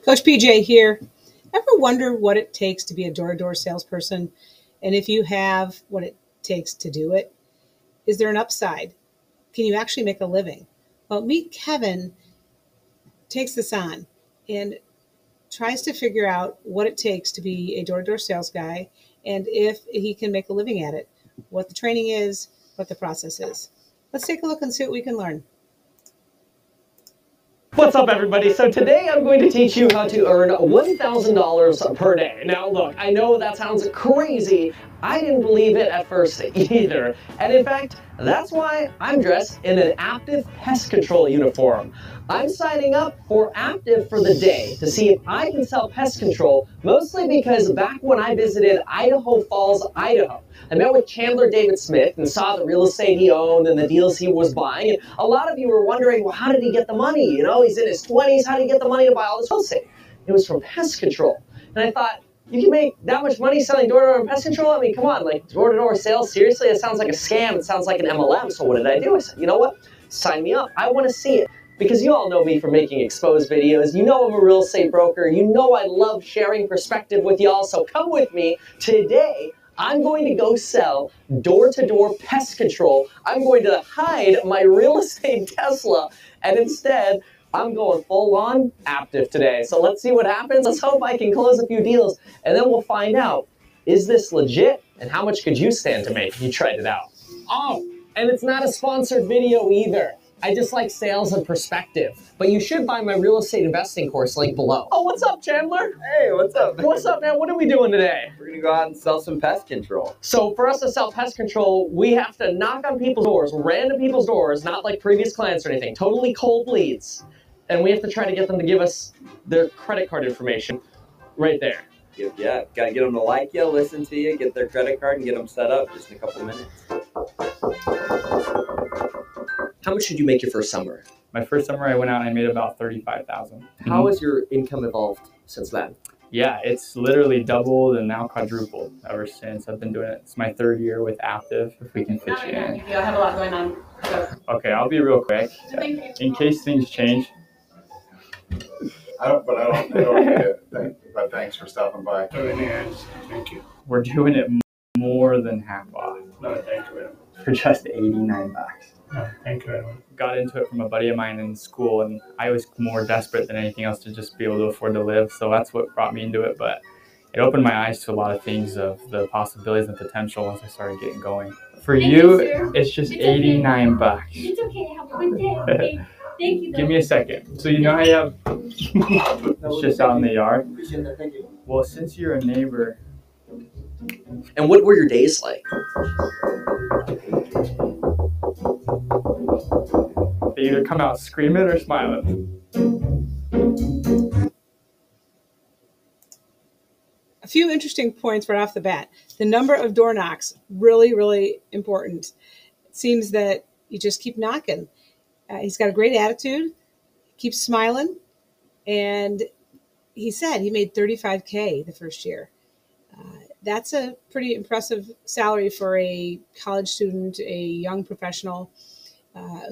Coach PJ here. Ever wonder what it takes to be a door-to-door salesperson? And if you have what it takes to do it, is there an upside? Can you actually make a living? Well, meet Kevin takes this on and tries to figure out what it takes to be a door-to-door sales guy and if he can make a living at it, what the training is, what the process is. Let's take a look and see what we can learn. What's up, everybody? So today I'm going to teach you how to earn $1,000 per day. Now look, I know that sounds crazy. I didn't believe it at first either. And in fact, that's why I'm dressed in an Aptive pest control uniform. I'm signing up for Aptive for the day to see if I can sell pest control, mostly because back when I visited Idaho Falls, Idaho, I met with Chandler David Smith and saw the real estate he owned and the deals he was buying. And a lot of you were wondering, well, how did he get the money? You know, he's in his 20s. How did he get the money to buy all this real estate? It was from pest control. And I thought, you can make that much money selling door-to-door and pest control? I mean, come on, like door-to-door sales, seriously? It sounds like a scam. It sounds like an MLM. So what did I do? I said, you know what? Sign me up. I want to see it. Because you all know me for making exposed videos. You know I'm a real estate broker. You know I love sharing perspective with y'all. So come with me. Today, I'm going to go sell door-to-door pest control. I'm going to hide my real estate Tesla. And instead, I'm going full-on Aptive today. So let's see what happens. Let's hope I can close a few deals. And then we'll find out, is this legit? And how much could you stand to make if you tried it out? Oh, and it's not a sponsored video either. I just like sales and perspective. But you should buy my real estate investing course link below. Oh, what's up, Chandler? Hey, what's up? What's up, man? What are we doing today? We're gonna go out and sell some pest control. So for us to sell pest control, we have to knock on people's doors, random people's doors, not like previous clients or anything, totally cold leads. And we have to try to get them to give us their credit card information right there. Yeah, gotta get them to like you, listen to you, get their credit card, and get them set up just in a couple minutes. How much did you make your first summer? My first summer I went out and I made about $35,000. How has your income evolved since then? Yeah, it's literally doubled and now quadrupled ever since I've been doing it. It's my third year with Aptive, if we can fit you in. I have a lot going on. So. Okay, I'll be real quick. In case things change. I don't need it, but thanks for stopping by. Thank you. We're doing it more than half off. No, thank you. For just 89 bucks. No, thank you. Got into it from a buddy of mine in school, and I was more desperate than anything else to just be able to afford to live. So that's what brought me into it. But it opened my eyes to a lot of things of the possibilities and potential once I started getting going. For you, it's just 89 bucks. It's okay. Have a good day. Okay. Thank you. Give me a second. So you know how you have it's just out in the yard? Thank you. Well, since you're a neighbor. And what were your days like? They either come out screaming or smiling. A few interesting points right off the bat. The number of door knocks, really, really important. It seems that you just keep knocking. He's got a great attitude, keeps smiling, and he said he made $35K the first year. That's a pretty impressive salary for a college student, a young professional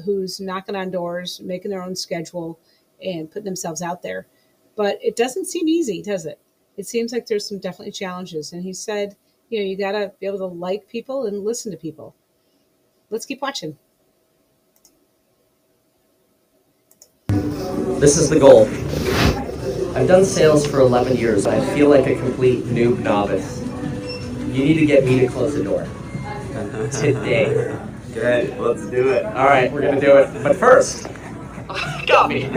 who's knocking on doors, making their own schedule, and putting themselves out there. But it doesn't seem easy, does it? It seems like there's some definitely challenges. And he said, you know, you got to be able to like people and listen to people. Let's keep watching. This is the goal. I've done sales for 11 years. I feel like a complete noob novice. You need to get me to close the door. Today. Good, let's do it. All right, we're gonna do it. But first, got me.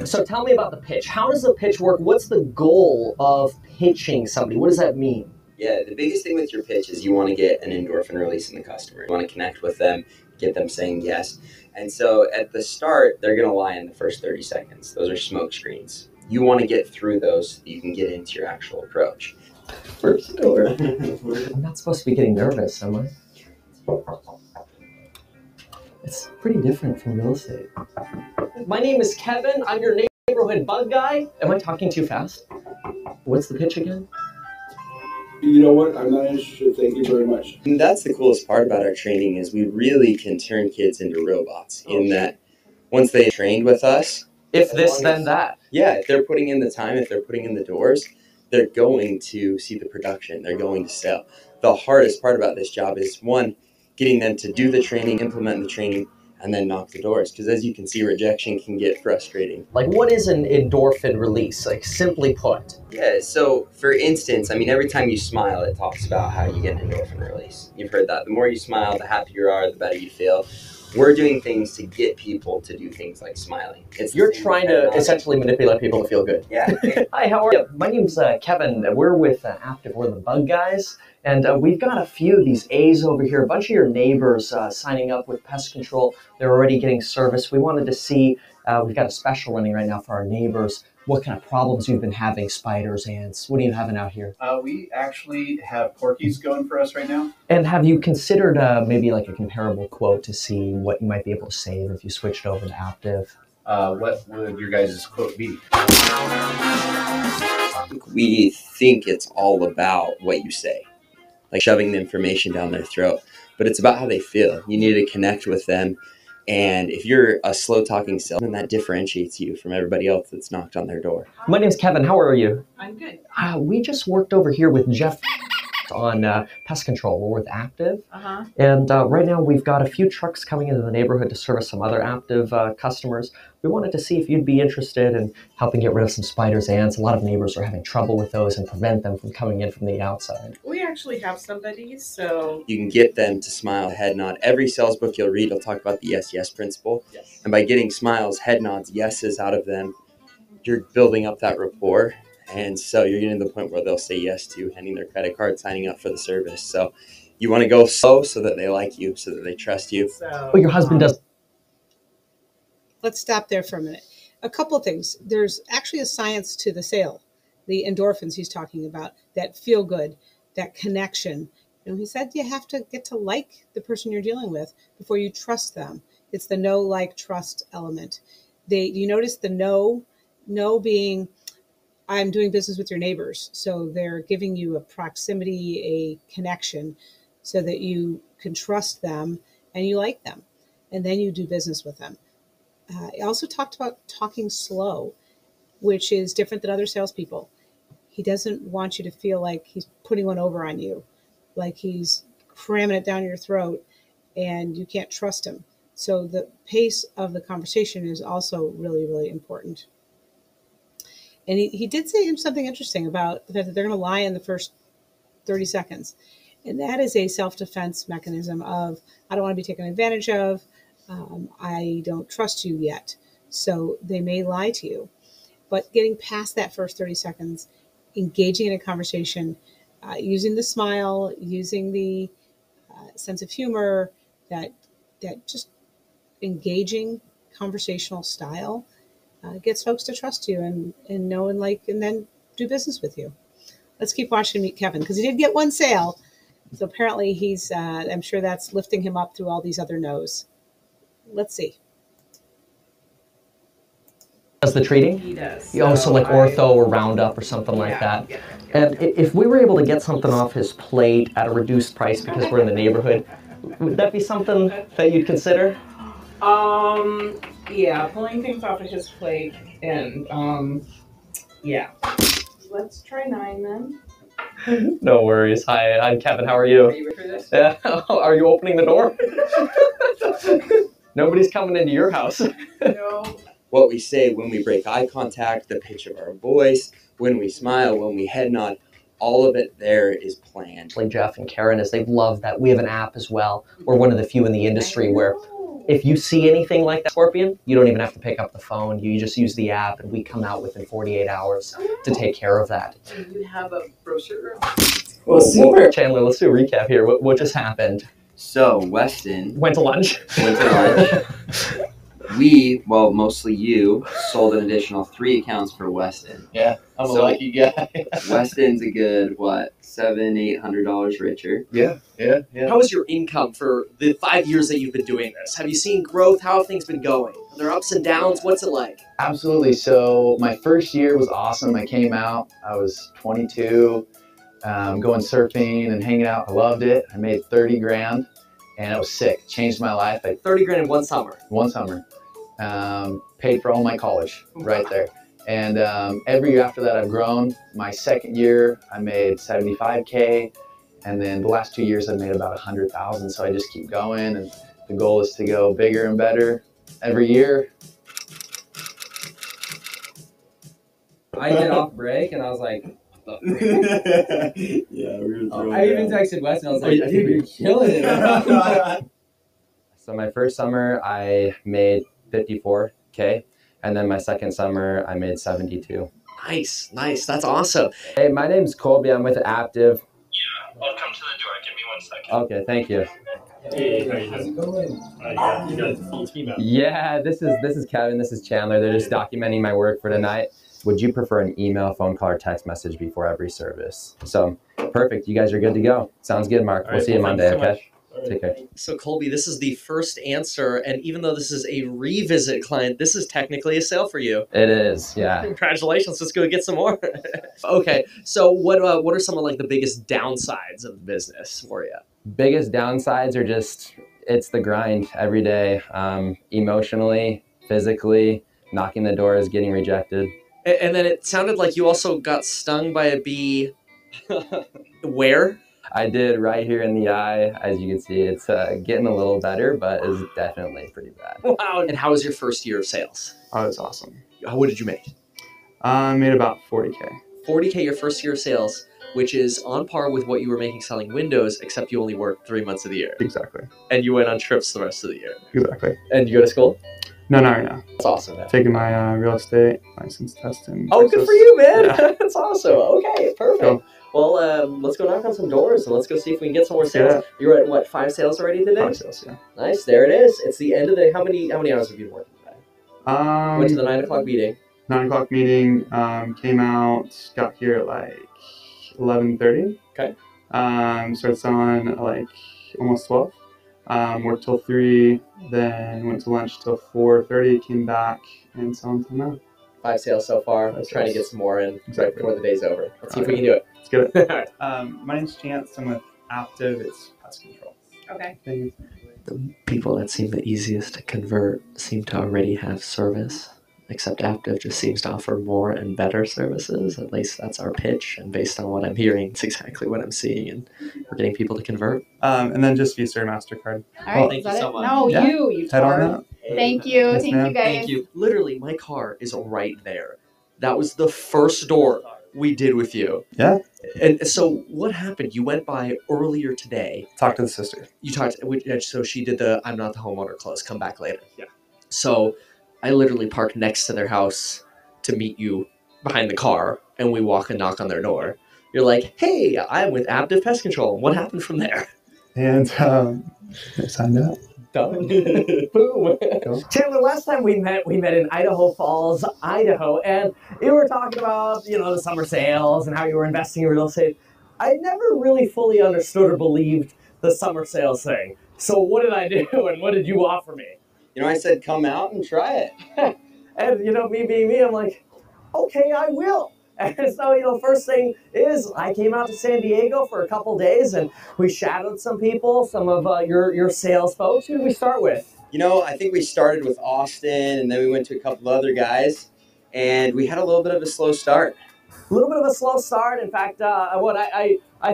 So tell me about the pitch. How does the pitch work? What's the goal of pitching somebody? What does that mean? Yeah, the biggest thing with your pitch is you want to get an endorphin release in the customer. You want to connect with them, get them saying yes. And so at the start, they're going to lie in the first 30 seconds. Those are smoke screens. You want to get through those so that you can get into your actual approach. First door. I'm not supposed to be getting nervous, am I? It's pretty different from real estate. My name is Kevin. I'm your neighborhood bug guy. Am I talking too fast? What's the pitch again? You know what? I'm not interested. Thank you very much. And that's the coolest part about our training is we really can turn kids into robots in that once they trained with us, If this, then that. Yeah, if they're putting in the time, if they're putting in the doors, they're going to see the production. They're going to sell. The hardest part about this job is, one, getting them to do the training, implement the training, and then knock the doors. Because as you can see, rejection can get frustrating. Like, what is an endorphin release? Like, simply put. Yeah, so for instance, I mean, every time you smile, it talks about how you get an endorphin release. You've heard that. The more you smile, the happier you are, the better you feel. We're doing things to get people to do things like smiling. You're trying to essentially manipulate people to feel good. Yeah. Hi, how are you? My name's Kevin. We're with Active. We're the bug guys. And we've got a few of these A's over here. A bunch of your neighbors signing up with pest control. They're already getting service. We wanted to see, we've got a special running right now for our neighbors. What kind of problems you've been having, spiders, ants? What are you having out here? We actually have porkies going for us right now. And have you considered maybe like a comparable quote to see what you might be able to save if you switched over to Active? What would your guys' quote be? We think it's all about what you say, like shoving the information down their throat, but it's about how they feel. You need to connect with them. And if you're a slow-talking salesman, that differentiates you from everybody else that's knocked on their door. My name's Kevin. How are you? I'm good. We just worked over here with Jeff on pest control. We're with Active. And right now we've got a few trucks coming into the neighborhood to service some other Active customers. We wanted to see if you'd be interested in helping get rid of some spiders, ants. A lot of neighbors are having trouble with those and prevent them from coming in from the outside. We actually have somebody, so... You can get them to smile, head nod. Every sales book you'll read will talk about the yes principle. Yes. And by getting smiles, head nods, yeses out of them, you're building up that rapport. And so you're getting to the point where they'll say yes to handing their credit card, signing up for the service. So you want to go slow so that they like you, so that they trust you. So, Well, your husband does. Let's stop there for a minute. A couple of things. There's actually a science to the sale, the endorphins he's talking about, that feel good, that connection. You know, he said you have to get to like the person you're dealing with before you trust them. It's the know, like, trust element. You notice the no being, I'm doing business with your neighbors. So they're giving you a proximity, a connection, so that you can trust them and you like them. And then you do business with them. I also talked about talking slow, which is different than other salespeople. He doesn't want you to feel like he's putting one over on you, like he's cramming it down your throat and you can't trust him. So the pace of the conversation is also really, really important. And he did say something interesting about the fact that they're going to lie in the first 30 seconds. And that is a self-defense mechanism of, I don't want to be taken advantage of. I don't trust you yet. So they may lie to you. But getting past that first 30 seconds, engaging in a conversation, using the smile, using the sense of humor, that just engaging conversational style gets folks to trust you and know and like, and then do business with you. Let's keep watching Meet Kevin, because he did get one sale. So apparently he's, I'm sure that's lifting him up through all these other no's. Let's see. Does the treating? he does. You also like ortho or Roundup or something like that. Yeah. And if we were able to get something off his plate at a reduced price because we're in the neighborhood, would that be something that you'd consider? Yeah, pulling things off of his plate and, yeah. Let's try 9 then. No worries. Hi, I'm Kevin. How are you? Are you ready for this? Yeah. Are you opening the door? Nobody's coming into your house. No. What we say when we break eye contact, the pitch of our voice, when we smile, when we head nod, all of it there is planned. Like Jeff and Karen, is they love that we have an app as well. We're one of the few in the industry where if you see anything like that scorpion, you don't even have to pick up the phone. You just use the app and we come out within 48 hours to take care of that. Do you have a brochure? Well, super. Chandler, let's do a recap here. What just happened? So Weston Went to lunch. went to lunch. We, well, mostly you, sold an additional 3 accounts for Weston. Yeah, I'm So- a lucky guy. Weston's a good, what, $700-800 richer. Yeah. How is your income for the 5 years that you've been doing this? Have you seen growth? How have things been going? Are there ups and downs? What's it like? Absolutely. So my first year was awesome. I came out, I was 22, going surfing and hanging out. I loved it. I made 30 grand and I was sick. Changed my life. 30 grand in one summer. One summer. paid for all my college right there. And every year after that, I've grown. My second year, I made 75K. And then the last 2 years, I've made about 100,000. So I just keep going. And the goal is to go bigger and better every year. I get off break and I was like, Yeah, we were I even texted Wes and I was like, dude, you're killing it. So my first summer, I made 54K. And then my second summer, I made 72. Nice, nice. That's awesome. Hey, my name's Colby. I'm with Aptive. Yeah, I'll come to the door. Give me 1 second. Okay, thank you. Hey, how's it going? You got the full team out. Yeah, this is Kevin. This is Chandler. They're just documenting my work for tonight. Would you prefer an email, phone call, or text message before every service? So, perfect. You guys are good to go. Sounds good, Mark. We'll see you Monday, okay? Take care. So Colby, this is the first answer, and even though this is a revisit client, this is technically a sale for you. It is, yeah. Congratulations, let's go get some more. Okay, so what are some of like the biggest downsides of the business for you? Biggest downsides are just, it's the grind every day, emotionally, physically, knocking the doors, getting rejected. And then it sounded like you also got stung by a bee. Where? I did right here in the eye. As you can see, it's getting a little better, but it's definitely pretty bad. Wow. And how was your first year of sales? Oh, it was awesome. What did you make? I made about 40K. 40K your first year of sales, which is on par with what you were making selling windows, except you only worked 3 months of the year. Exactly. And you went on trips the rest of the year. Exactly. And you go to school? No, not right now. That's awesome, man. Taking my real estate license test in Oh, Texas. good for you, man. Yeah. That's awesome. Okay, perfect. Cool. Well, let's go knock on some doors and let's go see if we can get some more sales. Yeah. You're at what, 5 sales already today? 5 sales, yeah. Nice. There it is. It's the end of the. How many hours have you been working today? Went to the 9 o'clock meeting. 9 o'clock meeting. Came out. Got here at like 11:30. Okay. Started selling at like almost 12. Worked till 3. Then went to lunch till 4:30. Came back and selling till now. 5 sales so far. Let's try to get some more in right before the day's over. Let's see if we can do it. Let's get it. All right. My name's Chance. I'm with Aptive. It's pest control. Okay. The people that seem the easiest to convert seem to already have service, except Aptive just seems to offer more and better services. At least that's our pitch, and based on what I'm hearing, it's exactly what I'm seeing, and we're getting people to convert. And then just Visa or MasterCard. All right, thank you so much. No, Yeah. you Head on tard. out. Thank you. Yes, Thank ma'am. you, guys. Thank you. Literally, my car is right there. That was the first door we did with you. Yeah. And so what happened? You went by earlier today. Talk to the sister. You talked, so she did the I'm not the homeowner close, come back later. Yeah. So I literally parked next to their house to meet you behind the car, and we walk and knock on their door. You're like, hey, I'm with Aptive Pest Control. What happened from there? And I signed up. Done. Boom. Chandler, last time we met in Idaho Falls, Idaho, and you were talking about, the summer sales and how you were investing in real estate. I never really fully understood or believed the summer sales thing. So what did I do, and what did you offer me? I said come out and try it. And, me being me, I'm like, okay, I will. And so, first thing is I came out to San Diego for a couple days and we shadowed some people, some of your sales folks. Who did we start with? I think we started with Austin and then we went to a couple of other guys and we had a little bit of a slow start. A little bit of a slow start. In fact, I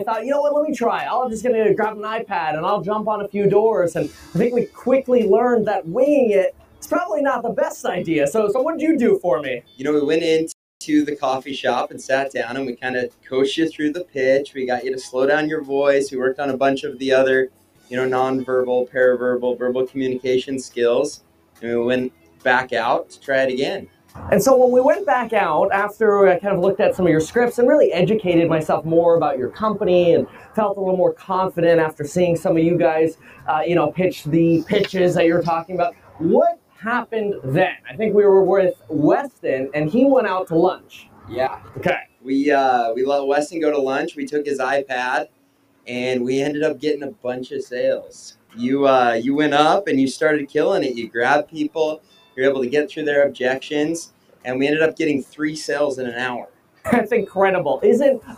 thought, let me try. I'm just going to grab an iPad and I'll jump on a few doors. And I think we quickly learned that winging it is probably not the best idea. So what did you do for me? We went into the coffee shop and sat down and we kind of coached you through the pitch. We got you to slow down your voice. We worked on a bunch of the other, nonverbal, paraverbal, verbal communication skills. And we went back out to try it again. And so when we went back out, after I kind of looked at some of your scripts and really educated myself more about your company and felt a little more confident after seeing some of you guys, pitch the pitches that you're talking about, what happened then? I think we were with Weston and he went out to lunch. Yeah. Okay. We let Weston go to lunch. We took his iPad and we ended up getting a bunch of sales. You went up and you started killing it. You grabbed people. You're able to get through their objections, and we ended up getting 3 sales in an hour. That's incredible.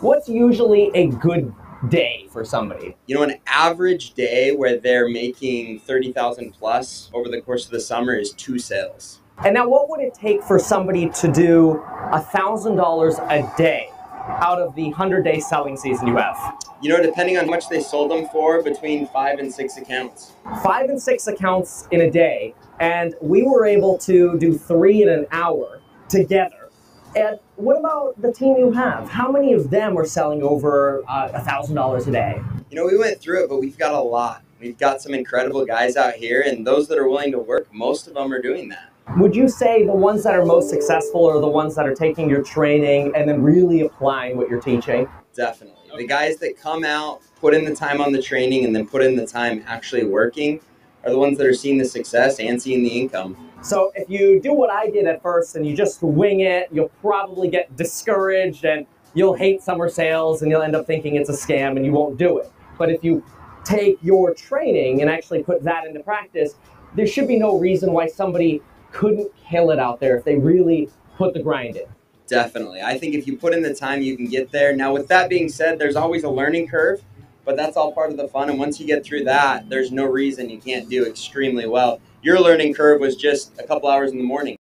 What's usually a good day for somebody? You know, an average day where they're making 30,000 plus over the course of the summer is 2 sales. And now what would it take for somebody to do $1,000 a day out of the 100-day selling season you have? You know, depending on how much they sold them for, between 5 and 6 accounts. 5 and 6 accounts in a day, and we were able to do 3 in an hour together. And what about the team you have? How many of them are selling over $1,000 a day? You know, we went through it, but we've got a lot. We've got some incredible guys out here, and those that are willing to work, most of them are doing that. Would you say the ones that are most successful are the ones that are taking your training and then really applying what you're teaching? Definitely. The guys that come out, put in the time on the training, and then put in the time actually working are the ones that are seeing the success and seeing the income. So if you do what I did at first and you just wing it, you'll probably get discouraged and you'll hate summer sales and you'll end up thinking it's a scam and you won't do it. But if you take your training and actually put that into practice, there should be no reason why somebody couldn't kill it out there if they really put the grind in. Definitely. I think if you put in the time, you can get there. Now, with that being said, there's always a learning curve, but that's all part of the fun. And once you get through that, there's no reason you can't do extremely well. Your learning curve was just a couple hours in the morning.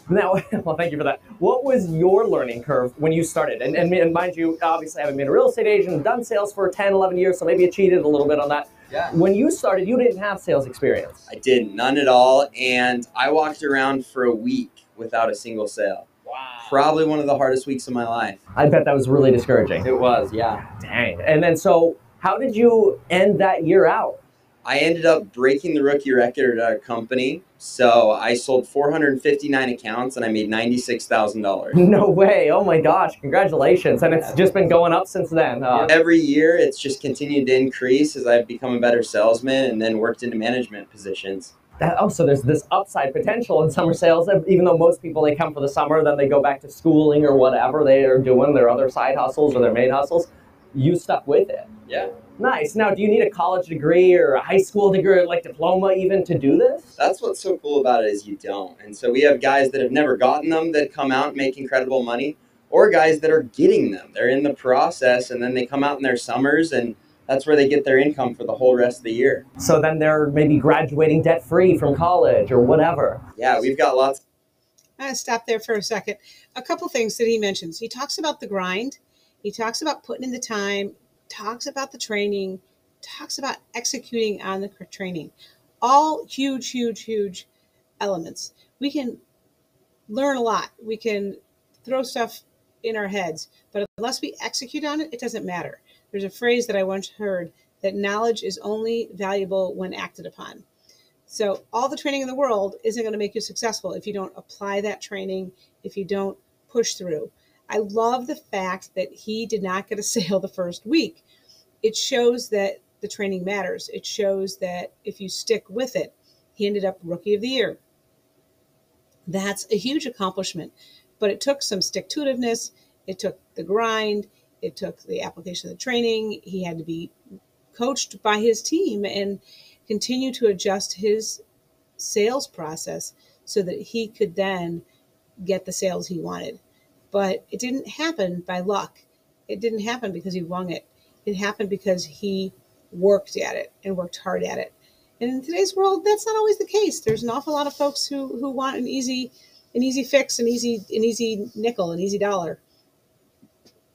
Now, well, thank you for that. What was your learning curve when you started? And mind you, obviously, I haven't been a real estate agent, done sales for 10, 11 years, so maybe you cheated a little bit on that. Yeah. When you started, you didn't have sales experience. I didn't, none at all. And I walked around for a week without a single sale. Wow. Probably one of the hardest weeks of my life. I bet that was really discouraging. It was, yeah. Dang. And then so how did you end that year out? I ended up breaking the rookie record at our company. So I sold 459 accounts and I made $96,000. No way. Oh my gosh. Congratulations. And it's just been going up since then. Every year it's just continued to increase as I've become a better salesman and then worked into management positions. So there's this upside potential in summer sales, even though most people, they come for the summer, then they go back to schooling or whatever they are doing, their other side hustles or their main hustles. You stuck with it. Yeah. Nice. Now, do you need a college degree or a high school degree, like diploma even, to do this? That's what's so cool about it is you don't. And so we have guys that have never gotten them that come out and make incredible money, or guys that are getting them. They're in the process and then they come out in their summers and that's where they get their income for the whole rest of the year. So then they're maybe graduating debt-free from college or whatever. Yeah, we've got lots. I'm going to stop there for a second. A couple things that he mentions. He talks about the grind. He talks about putting in the time, talks about the training, talks about executing on the training. All huge, huge, huge elements. We can learn a lot. We can throw stuff in our heads, but unless we execute on it, it doesn't matter. There's a phrase that I once heard that knowledge is only valuable when acted upon. So all the training in the world isn't going to make you successful if you don't apply that training, if you don't push through. I love the fact that he did not get a sale the first week. It shows that the training matters. It shows that if you stick with it, he ended up Rookie of the Year. That's a huge accomplishment, but it took some stick-to-itiveness. It took the grind. It took the application of the training. He had to be coached by his team and continue to adjust his sales process so that he could then get the sales he wanted. But it didn't happen by luck. It didn't happen because he wung it. It happened because he worked at it and worked hard at it. And in today's world, that's not always the case. There's an awful lot of folks who want an easy fix, an easy nickel, an easy dollar.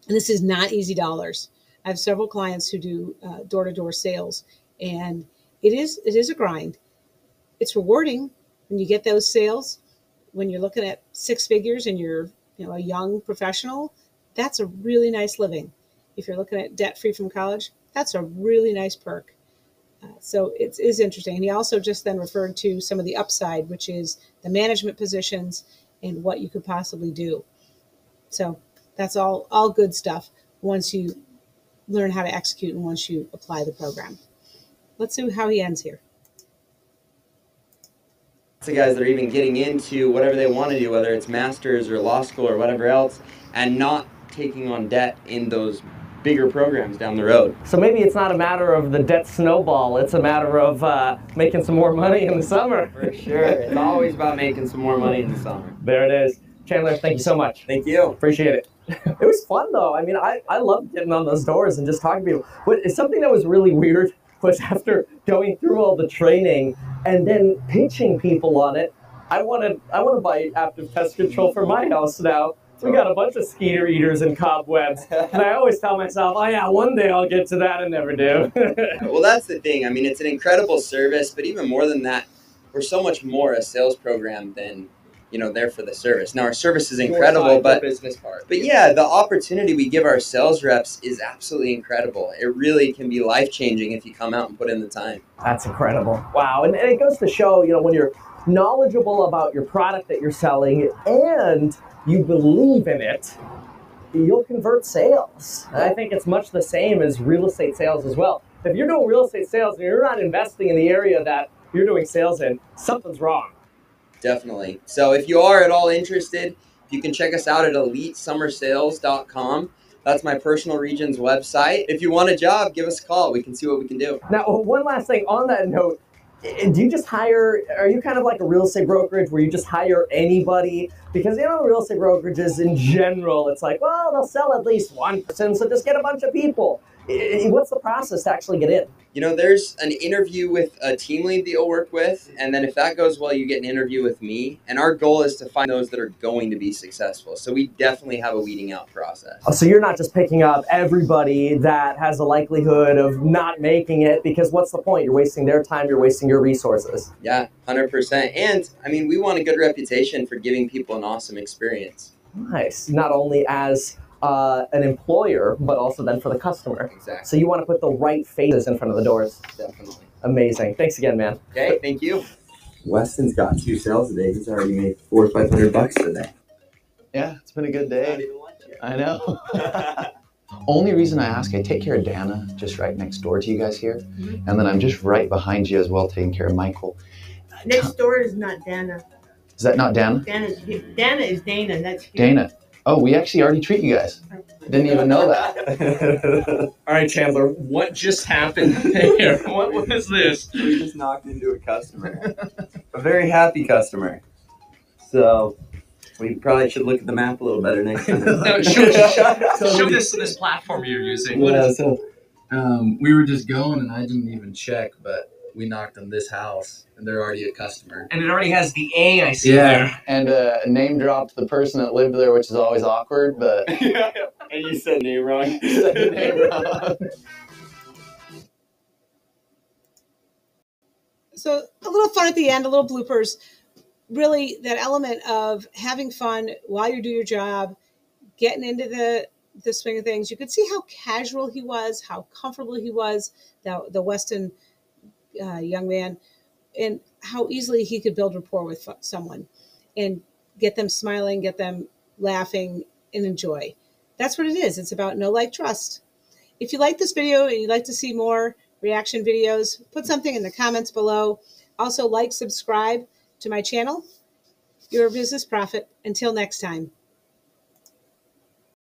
And this is not easy dollars. I have several clients who do door-to-door sales, and it is a grind. It's rewarding when you get those sales. When you're looking at 6 figures and you're a young professional, that's a really nice living. If you're looking at debt-free from college, that's a really nice perk. So it is interesting. And he also just then referred to some of the upside, which is the management positions and what you could possibly do. So that's all good stuff once you learn how to execute and once you apply the program. Let's see how he ends here. The guys that are even getting into whatever they want to do, whether it's masters or law school or whatever else, and not taking on debt in those bigger programs down the road. So maybe it's not a matter of the debt snowball, it's a matter of making some more money in the summer. For sure. It's always about making some more money in the summer. There it is. Chandler, thank you so much. Thank you. Appreciate it. It was fun though. I mean, I loved getting on those doors and just talking to people. But something that was really weird was after going through all the training and then pitching people on it, I want to buy active pest control for my house now. We got a bunch of skeeter eaters and cobwebs. And I always tell myself, oh yeah, one day I'll get to that, and never do. Well, that's the thing. I mean, it's an incredible service, but even more than that, we're so much more a sales program than, there for the service. Now, our service is incredible, but business part. But yeah, the opportunity we give our sales reps is absolutely incredible. It really can be life-changing if you come out and put in the time. That's incredible. Wow. And it goes to show, when you're knowledgeable about your product that you're selling and you believe in it, you'll convert sales. And I think it's much the same as real estate sales as well. If you're doing real estate sales and you're not investing in the area that you're doing sales in, something's wrong. Definitely. So if you are at all interested, you can check us out at elitesummersales.com. That's my personal region's website. If you want a job, give us a call. We can see what we can do. Now, one last thing on that note, do you just hire, are you kind of like a real estate brokerage where you just hire anybody? Because, real estate brokerages in general, it's like, well, they'll sell at least one person, so just get a bunch of people. What's the process to actually get in? There's an interview with a team lead that you'll work with, and then if that goes well, you get an interview with me. And our goal is to find those that are going to be successful. So we definitely have a weeding out process. So you're not just picking up everybody that has a likelihood of not making it, because what's the point? You're wasting their time, you're wasting your resources. Yeah, 100%. And I mean, we want a good reputation for giving people an awesome experience. Nice. Not only as an employer, but also then for the customer. Exactly. So you want to put the right faces in front of the doors. Definitely. Amazing. Thanks again, man. Okay, thank you. Weston's got 2 sales today. He's already made $400 or $500 today. Yeah, it's been a good day. I know. Only reason I ask, I take care of Dana, just right next door to you guys here. Mm-hmm. And then I'm just right behind you as well, taking care of Michael. Next door is not Dana. Is that not Dana? Dana is Dana. That's here. Dana. Oh, we actually already treat you guys. Didn't even know that. All right, Chandler, what just happened here? What was this? We just knocked into a customer. A very happy customer. So we probably should look at the map a little better next time. No, show this platform you're using. We were just going and I didn't even check, but we knocked on this house and they're already a customer. And it already has the A I see there. And name dropped the person that lived there, which is always awkward, but... Yeah, and you said name wrong. So a little fun at the end, a little bloopers. Really, that element of having fun while you do your job, getting into the swing of things. You could see how casual he was, how comfortable he was, the Weston young man, and how easily he could build rapport with someone and get them smiling, get them laughing, and enjoy. That's what it is. It's about know, like, trust. If you like this video and you'd like to see more reaction videos, put something in the comments below. Also, subscribe to my channel. You're a business profit. Until next time.